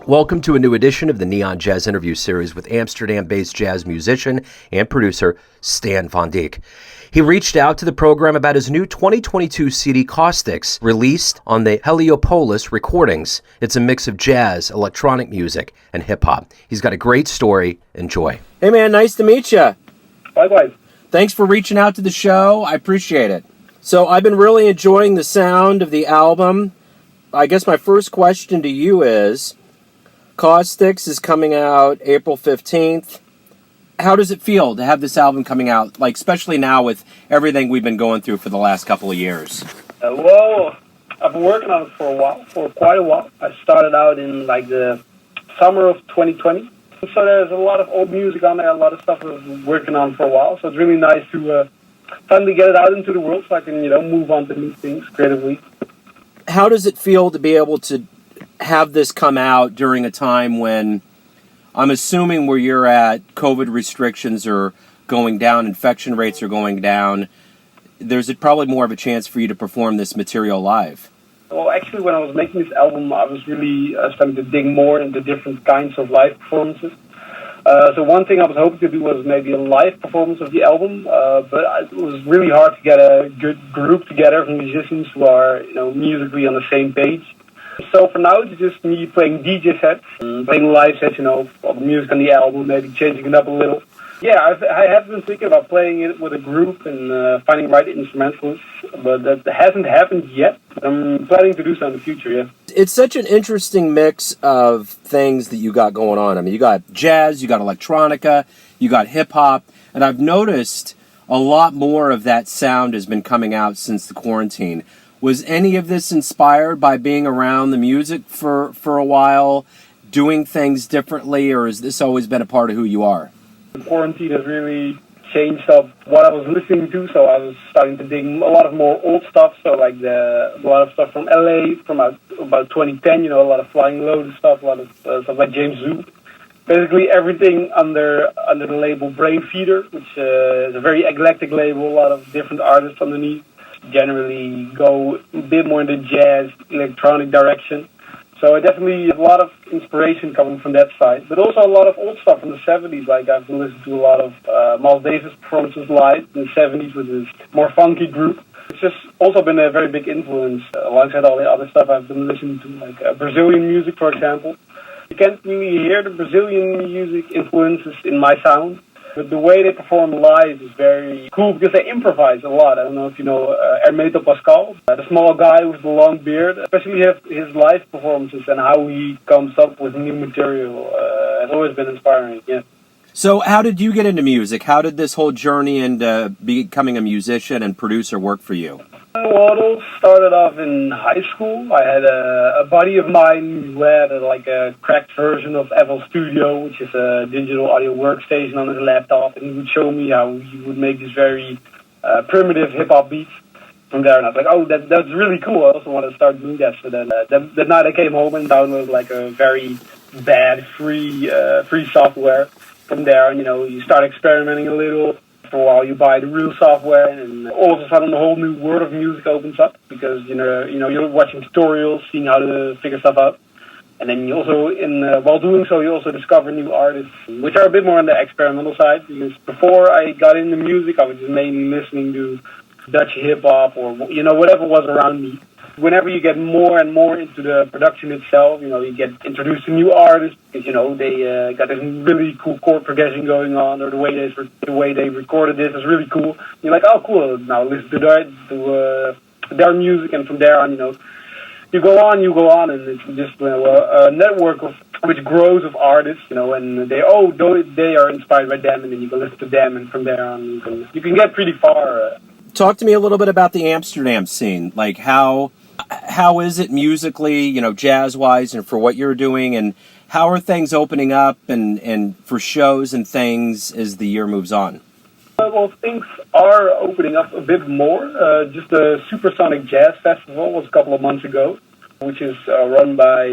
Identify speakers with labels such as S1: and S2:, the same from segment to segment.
S1: Welcome to a new edition of the Neon Jazz Interview Series with Amsterdam-based jazz musician and producer Stan van Dijk. He reached out to the program about his new 2022 CD Caustics, released on the Heliopolis Recordings. It's a mix of jazz, electronic music, and hip-hop. He's got a great story. Enjoy. Hey man, nice to meet you.
S2: Likewise.
S1: Thanks for reaching out to the show. I appreciate it. So I've been really enjoying the sound of the album. I guess my first question to you is, Caustics is coming out April 15th. How does it feel to have this album coming out, like especially now with everything we've been going through for the last couple of years?
S2: Well, I've been working on it for quite a while. I started out in like the summer of 2020. So there's a lot of old music on there, a lot of stuff I've been working on for a while. So it's really nice to finally get it out into the world so I can, move on to new things creatively.
S1: How does it feel to be able to have this come out during a time when I'm assuming where you're at, COVID restrictions are going down, infection rates are going down, there's probably more of a chance for you to perform this material live?
S2: Well, actually, when I was making this album, I was really starting to dig more into different kinds of live performances. So one thing I was hoping to do was maybe a live performance of the album, but it was really hard to get a good group together of musicians who are, musically on the same page. So for now, it's just me playing DJ sets, playing live sets, of the music on the album, maybe changing it up a little. Yeah, I have been thinking about playing it with a group and finding the right instrumentalists, but that hasn't happened yet. I'm planning to do so in the future, yeah.
S1: It's such an interesting mix of things that you got going on. I mean, you got jazz, you got electronica, you got hip-hop, and I've noticed a lot more of that sound has been coming out since the quarantine. Was any of this inspired by being around the music for a while, doing things differently, or has this always been a part of who you are?
S2: The quarantine has really changed up what I was listening to, so I was starting to dig a lot of more old stuff, so like a lot of stuff from LA, from about 2010, a lot of Flying Lotus stuff, a lot of stuff like James Zoo. Basically everything under the label Brain Feeder, which is a very eclectic label, a lot of different artists underneath. Generally go a bit more in the jazz, electronic direction. So I definitely have a lot of inspiration coming from that side, but also a lot of old stuff from the 70s. Like I've been listening to a lot of Miles Davis performances live in the 70s with this more funky group. It's just also been a very big influence alongside all the other stuff I've been listening to, like Brazilian music, for example. You can't really hear the Brazilian music influences in my sound. But the way they perform live is very cool because they improvise a lot. I don't know if you know Hermeto Pascal, the small guy with the long beard. Especially his live performances and how he comes up with new material has always been inspiring, yeah.
S1: So how did you get into music? How did this whole journey into becoming a musician and producer work for you?
S2: Well, it all started off in high school. I had a buddy of mine who had a cracked version of FL Studio, which is a digital audio workstation on his laptop, and he would show me how he would make these very primitive hip-hop beats from there. And I was like, oh, that's really cool. I also want to start doing that. So then that night I came home and downloaded a very bad free software. From there, you start experimenting a little. For a while, you buy the real software, and all of a sudden, a whole new world of music opens up because you're watching tutorials, seeing how to figure stuff out, and then you also, while doing so, you also discover new artists, which are a bit more on the experimental side. Because before I got into music, I was just mainly listening to Dutch hip hop or whatever was around me. Whenever you get more and more into the production itself, you get introduced to new artists because, they got this really cool chord progression going on, or the way they recorded this is really cool. You're like, oh, cool, now listen to their music, and from there on, you go on, and it's just a network which grows of artists, and they are inspired by them, and then you can listen to them, and from there on, you can get pretty far.
S1: Talk to me a little bit about the Amsterdam scene, like how is it musically, jazz-wise, and for what you're doing, and how are things opening up and for shows and things as the year moves on?
S2: Well, things are opening up a bit more. Just the Supersonic Jazz Festival was a couple of months ago, which is run by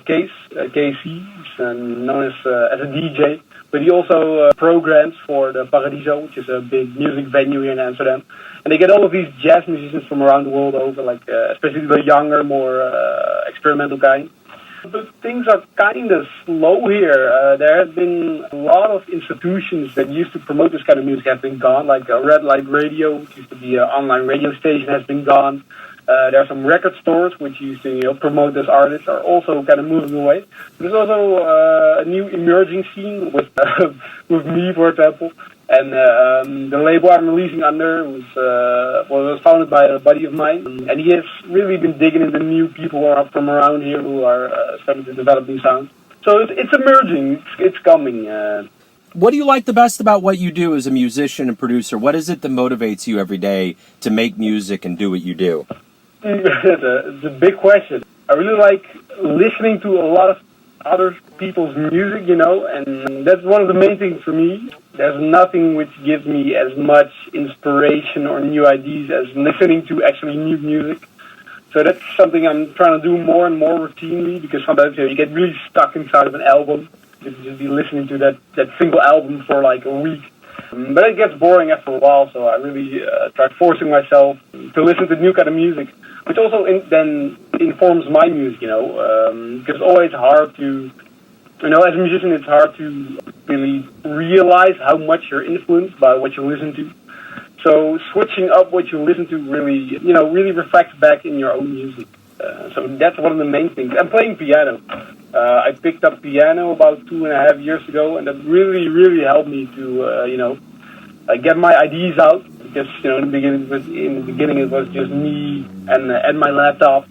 S2: KC, known as a DJ. But he also programs for the Paradiso, which is a big music venue here in Amsterdam. And they get all of these jazz musicians from around the world over, especially the younger, more experimental kind. But things are kind of slow here. There have been a lot of institutions that used to promote this kind of music have been gone, like Red Light Radio, which used to be an online radio station, has been gone. There are some record stores which used to promote this artists are also kind of moving away. There's also a new emerging scene with with me, for example, and the label I'm releasing under was founded by a buddy of mine, and he has really been digging into new people from around here who are starting to develop new sounds. So it's emerging, it's coming.
S1: What do you like the best about what you do as a musician and producer? What is it that motivates you every day to make music and do what you do?
S2: It's a big question. I really like listening to a lot of other people's music, and that's one of the main things for me. There's nothing which gives me as much inspiration or new ideas as listening to actually new music. So that's something I'm trying to do more and more routinely, because sometimes you get really stuck inside of an album. You just be listening to that single album for like a week. But it gets boring after a while, so I really try forcing myself to listen to new kind of music, which also then informs my music, because it's always hard to, as a musician, it's hard to really realize how much you're influenced by what you listen to. So switching up what you listen to really reflects back in your own music. So that's one of the main things. I'm playing piano. I picked up piano about 2.5 years ago, and that really, really helped me to, get my ideas out. Because in the beginning it was just me and my laptop.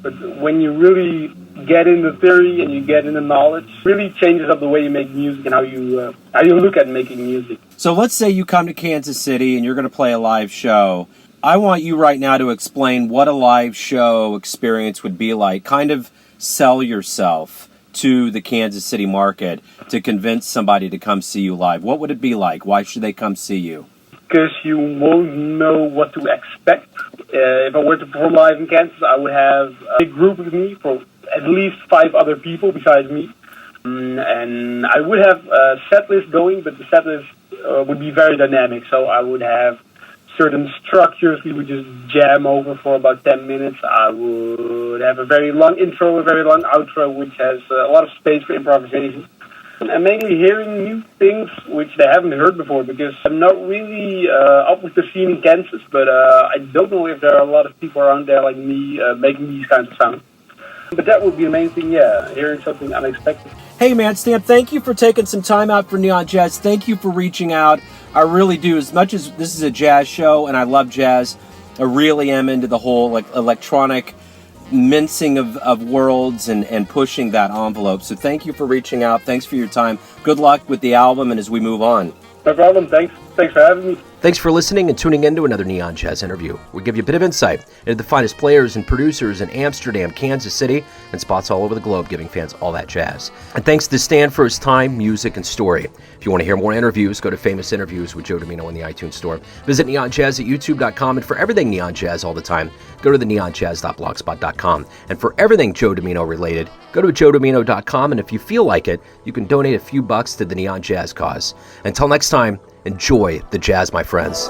S2: But when you really get into theory and you get into knowledge, it really changes up the way you make music and how you look at making music.
S1: So let's say you come to Kansas City and you're going to play a live show. I want you right now to explain what a live show experience would be like. Kind of sell yourself to the Kansas City market to convince somebody to come see you live. What would it be like? Why should they come see you?
S2: Because you won't know what to expect. If I were to perform live in Kansas, I would have a big group with me for at least 5 other people besides me. And I would have a set list going, but the set list would be very dynamic. So I would have certain structures we would just jam over for about 10 minutes. I would have a very long intro, a very long outro, which has a lot of space for improvisation. And mainly hearing new things which they haven't heard before, because I'm not really up with the scene in Kansas, but I don't know if there are a lot of people around there like me making these kinds of sounds. But that would be the main thing, hearing something unexpected.
S1: Hey man, Stamp, thank you for taking some time out for Neon Jazz. Thank you for reaching out. I really do. As much as this is a jazz show and I love jazz, I really am into the whole electronic mincing of worlds and pushing that envelope. So thank you for reaching out. Thanks for your time. Good luck with the album and as we move on.
S2: No problem. Thanks for having me.
S1: Thanks for listening and tuning in to another Neon Jazz interview. We give you a bit of insight into the finest players and producers in Amsterdam, Kansas City, and spots all over the globe, giving fans all that jazz. And thanks to Stan for his time, music, and story. If you want to hear more interviews, go to Famous Interviews with Joe Domino in the iTunes Store. Visit neonjazz at youtube.com, and for everything Neon Jazz all the time, go to the neonjazz.blogspot.com. And for everything Joe Domino related, go to joedomino.com, and if you feel like it, you can donate a few bucks to the Neon Jazz cause. Until next time, enjoy the jazz, my friends.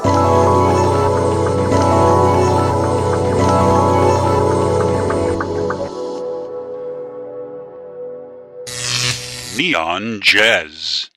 S3: Neon Jazz.